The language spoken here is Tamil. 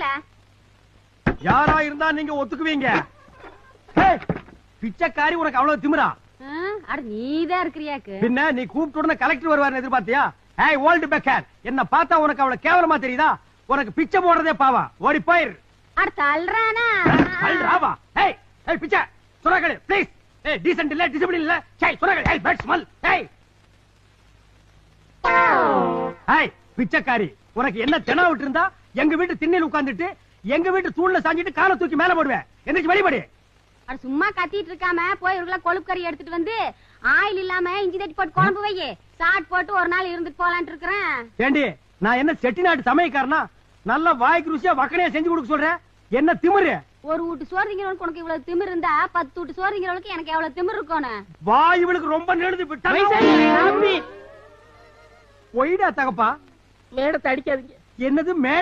வரல. யாரா இருந்தா நீங்க ஒத்துக்குவீங்க? பிச்சைக்காரி உனக்கு அவ்வளவு திமிரா? அட நீதான் இருக்கிறியாக்கு. பின்ன நீ கூப்பிட்டு உடனே கலெக்டர் வருவாரு எதிர்பார்த்தியா? ஏய் ஓல்டு பெக்கர், என்ன பார்த்தா உனக்கு அவ்வளவு கேவலமா தெரியுதா? உனக்கு பிச்சை போடுறதே பாவா, ஓடி போயிரு. அட தள்ளுறானா? தள்ளுறாவா? ஏய் ஏய் பிச்சை சுரகலே ப்ளீஸ். ஏய் டீசன்ட் இல்ல, டிசிப்ளின் இல்ல. சை சுரகலே, ஏய் பேட் ஸ்மெல். ஏய் ஏய் பிச்சைக்காரி, உனக்கு என்ன தெனா விட்டு இருந்தா எங்க வீட்டு திண்ணையில உட்கார்ந்துட்டு எங்க வீட்டு தூண்ல சாஞ்சிட்டு காலை தூக்கி மேல போடுவேன். எந்திரிச்சு வெளிப்படி. அட சும்மா கத்திட்டு இருக்காம போய் ஒரு கிலோ கொழுப்பு கறி எடுத்துட்டு வந்து ஆயில் இல்லாம இஞ்சி தட்டி போட்டு குழம்பு வையே. சாட் போட்டு ஒரு நாள் இருந்துட்டு போலான்ட்டு இருக்கிறேன். ஏண்டி நான் என்ன செட்டிநாட்டு சமையக்காரனா? நல்ல வாய்க்கு ருசியா வக்கனையா செஞ்சு கொடுக்க சொல்றேன். என்ன திமிரு? ஒரு வீட்டு சோறு திங்கிறவனுக்கு உனக்கு இவ்வளவு திமிரு இருந்தா 10 வீட்டு சோறு திங்கிறவனுக்கு எனக்கு எவ்வளவு திமிரு இருக்கணும்? வாய் இவளுக்கு ரொம்ப நெழுது விட்டா. ஒய்டா தகப்பா, மேடத்தை அடிக்காதீங்க. என்னது மேட